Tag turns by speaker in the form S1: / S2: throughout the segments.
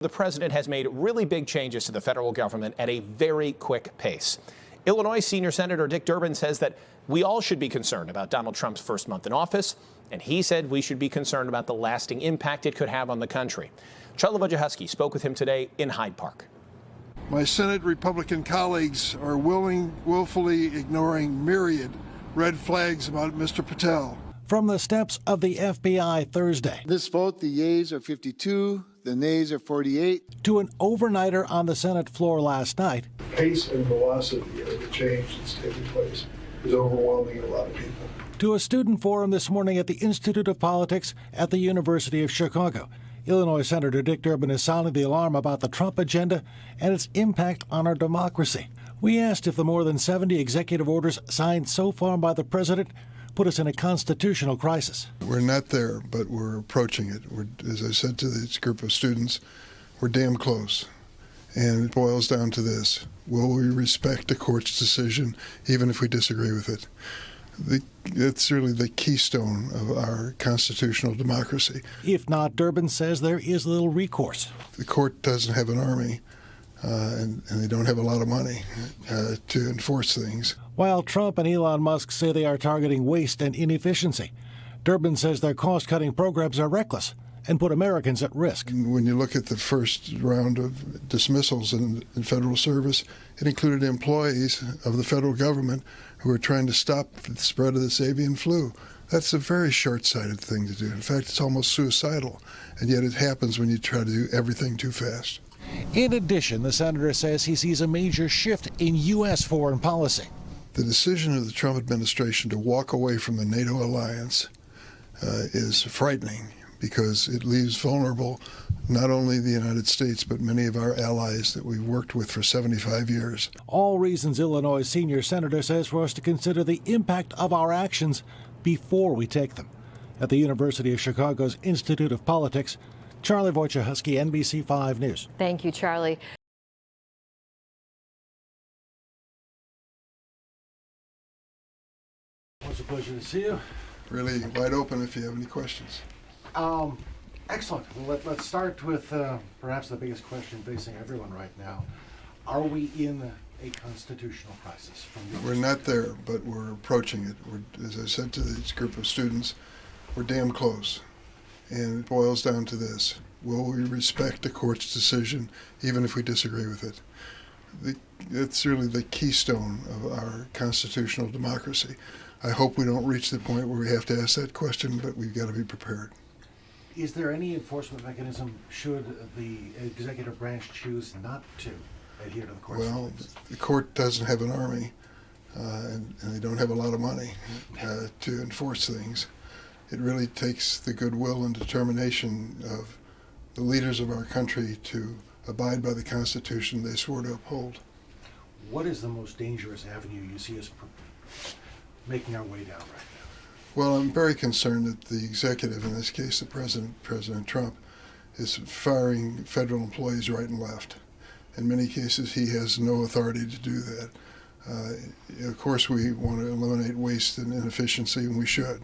S1: The president has made really big changes to the federal government at a very quick pace. Illinois Senior Senator Dick Durbin says that we all should be concerned about Donald Trump's first month in office, and he said we should be concerned about the lasting impact it could have on the country. Charlie Wojciechowski spoke with him today in Hyde Park.
S2: My Senate Republican colleagues are willfully ignoring myriad red flags about Mr. Patel.
S3: From the steps of the FBI Thursday.
S4: This vote, the yeas are 52, the nays are 48.
S3: To an overnighter on the Senate floor last night.
S2: The pace and velocity of the change that's taking place is overwhelming a lot of people.
S3: To a student forum this morning at the Institute of Politics at the University of Chicago. Illinois Senator Dick Durbin is sounding the alarm about the Trump agenda and its impact on our democracy. We asked if the more than 70 executive orders signed so far by the president put us in a constitutional crisis.
S2: We're not there, but we're approaching it. As I said to this group of students, we're damn close. And it boils down to this: will we respect the court's decision, even if we disagree with it? It's really the keystone of our constitutional democracy.
S3: If not, Durbin says there is little recourse.
S2: The court doesn't have an army, and they don't have a lot of money to enforce things.
S3: While Trump and Elon Musk say they are targeting waste and inefficiency, Durbin says their cost-cutting programs are reckless and put Americans at risk.
S2: When you look at the first round of dismissals in federal service, it included employees of the federal government who are trying to stop the spread of this avian flu. That's a very short-sighted thing to do. In fact, it's almost suicidal, and yet it happens when you try to do everything too fast.
S3: In addition, the senator says he sees a major shift in U.S. foreign policy.
S2: The decision of the Trump administration to walk away from the NATO alliance is frightening because it leaves vulnerable not only the United States, but many of our allies that we've worked with for 75 years.
S3: All reasons Illinois senior senator says for us to consider the impact of our actions before we take them. At the University of Chicago's Institute of Politics, Charlie Wojciechowski, NBC 5 News.
S5: Thank you, Charlie.
S3: It's a pleasure to see you.
S2: Really wide open if you have any questions.
S3: Excellent. Well, let's start with perhaps the biggest question facing everyone right now. Are we in a constitutional crisis?
S2: We're not there, but we're approaching it. As I said to this group of students, we're damn close. And it boils down to this: will we respect the court's decision, even if we disagree with it? It's really the keystone of our constitutional democracy. I hope we don't reach the point where we have to ask that question, but we've got to be prepared.
S3: Is there any enforcement mechanism should the executive branch choose not to adhere to the court's rulings?
S2: The court doesn't have an army, and they don't have a lot of money to enforce things. It really takes the goodwill and determination of the leaders of our country to abide by the Constitution they swore to uphold.
S3: What is the most dangerous avenue you see us making our way down right now?
S2: Well, I'm very concerned that the executive, in this case the President Trump, is firing federal employees right and left. In many cases, he has no authority to do that. Of course, we want to eliminate waste and inefficiency, and we should.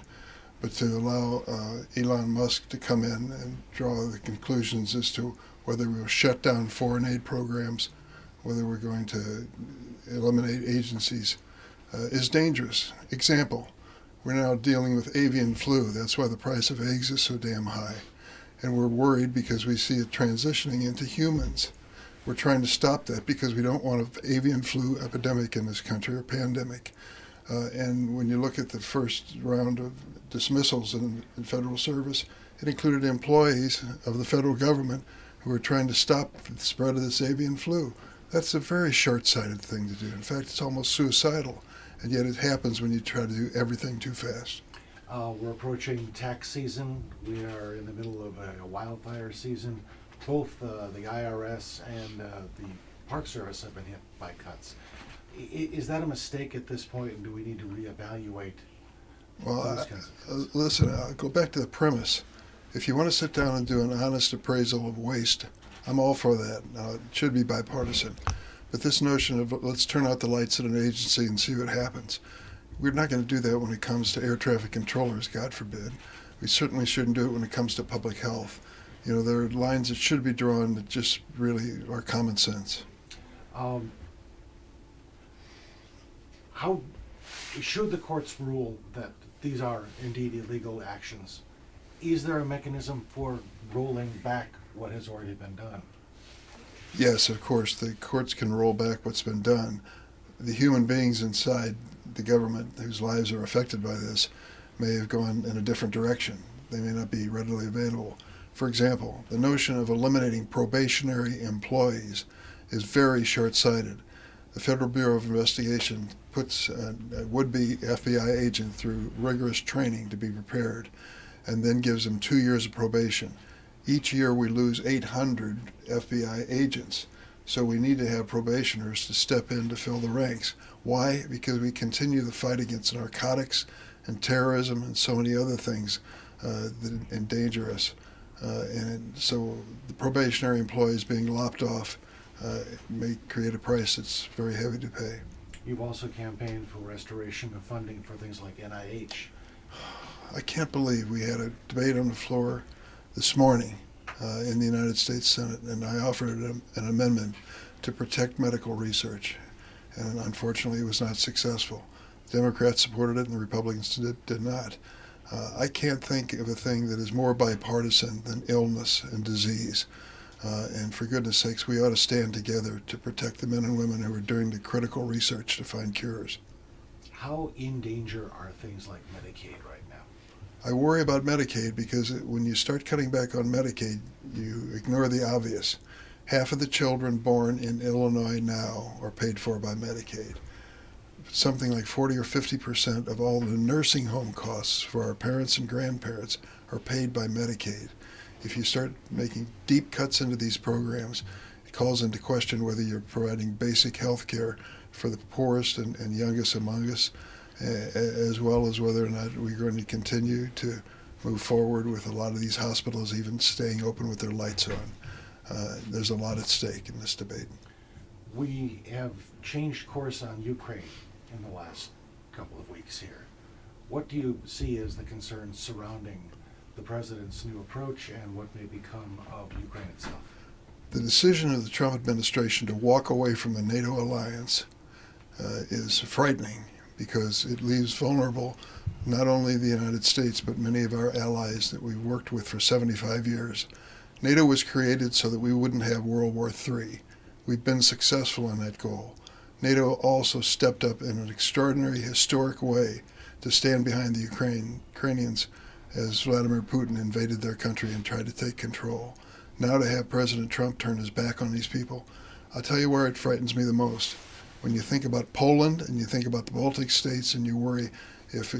S2: But to allow Elon Musk to come in and draw the conclusions as to whether we will shut down foreign aid programs, whether we're going to eliminate agencies, is dangerous. Example, we're now dealing with avian flu. That's why the price of eggs is so damn high. And we're worried because we see it transitioning into humans. We're trying to stop that because we don't want an avian flu epidemic in this country, or pandemic. And when you look at the first round of dismissals in federal service, it included employees of the federal government who are trying to stop the spread of this avian flu. That's a very short-sighted thing to do. In fact, it's almost suicidal. And yet it happens when you try to do everything too fast.
S3: We're approaching tax season. We are in the middle of a wildfire season. Both the IRS and the Park Service have been hit by cuts. Is that a mistake at this point, and do we need to reevaluate those kinds of things?
S2: Listen, I'll go back to the premise. If you want to sit down and do an honest appraisal of waste, I'm all for that. Now, it should be bipartisan. But this notion of let's turn out the lights at an agency and see what happens, we're not going to do that when it comes to air traffic controllers, God forbid. We certainly shouldn't do it when it comes to public health. You know, there are lines that should be drawn that just really are common sense.
S3: How should the courts rule that these are indeed illegal actions? Is there a mechanism for rolling back what has already been done?
S2: Yes, of course, the courts can roll back what's been done. The human beings inside the government whose lives are affected by this may have gone in a different direction. They may not be readily available. For example, the notion of eliminating probationary employees is very short-sighted. The Federal Bureau of Investigation puts a would-be FBI agent through rigorous training to be prepared and then gives them 2 years of probation. Each year we lose 800 FBI agents, so we need to have probationers to step in to fill the ranks. Why? Because we continue the fight against narcotics and terrorism and so many other things that endanger us. And so the probationary employees being lopped off may create a price that's very heavy to pay.
S3: You've also campaigned for restoration of funding for things like NIH.
S2: I can't believe we had a debate on the floor this morning in the United States Senate, and I offered an amendment to protect medical research, and unfortunately it was not successful. The Democrats supported it and the Republicans did not. I can't think of a thing that is more bipartisan than illness and disease. And for goodness sakes, we ought to stand together to protect the men and women who are doing the critical research to find cures.
S3: How in danger are things like Medicaid right now?
S2: I worry about Medicaid because when you start cutting back on Medicaid, you ignore the obvious. Half of the children born in Illinois now are paid for by Medicaid. Something like 40 or 50% of all the nursing home costs for our parents and grandparents are paid by Medicaid. If you start making deep cuts into these programs, it calls into question whether you're providing basic health care for the poorest and youngest among us, as well as whether or not we're going to continue to move forward with a lot of these hospitals even staying open with their lights on. There's a lot at stake in this debate.
S3: We have changed course on Ukraine in the last couple of weeks here. What do you see as the concerns surrounding the president's new approach and what may become of Ukraine itself?
S2: The decision of the Trump administration to walk away from the NATO alliance is frightening because it leaves vulnerable not only the United States but many of our allies that we've worked with for 75 years. NATO was created so that we wouldn't have World War III. We've been successful in that goal. NATO also stepped up in an extraordinary, historic way to stand behind the Ukrainians as Vladimir Putin invaded their country and tried to take control. Now to have President Trump turn his back on these people, I'll tell you where it frightens me the most. When you think about Poland and you think about the Baltic states and you worry if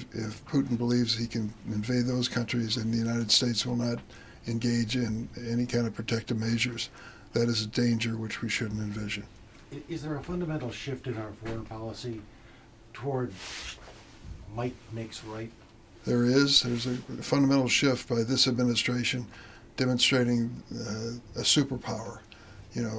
S2: Putin believes he can invade those countries and the United States will not engage in any kind of protective measures, that is a danger which we shouldn't envision.
S3: Is there a fundamental shift in our foreign policy toward might makes right?
S2: There's a fundamental shift by this administration demonstrating a superpower,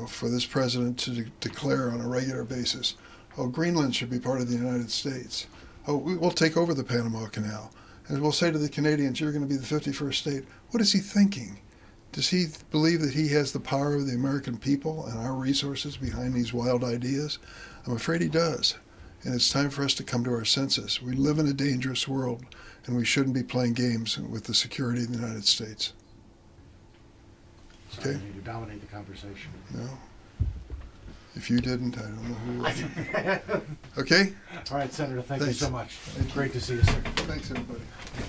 S2: for this president to declare on a regular basis, oh, Greenland should be part of the United States. Oh, we'll take over the Panama Canal. And we'll say to the Canadians, you're going to be the 51st state. What is he thinking? Does he believe that he has the power of the American people and our resources behind these wild ideas? I'm afraid he does. And it's time for us to come to our senses. We live in a dangerous world, and we shouldn't be playing games with the security of the United States.
S3: Sorry, I need to dominate the conversation.
S2: No. If you didn't, I don't know who would. Okay?
S3: All right, Senator, thank
S2: Thanks.
S3: you so much.
S2: Thank you.
S3: Great to see you, sir.
S2: Thanks, everybody.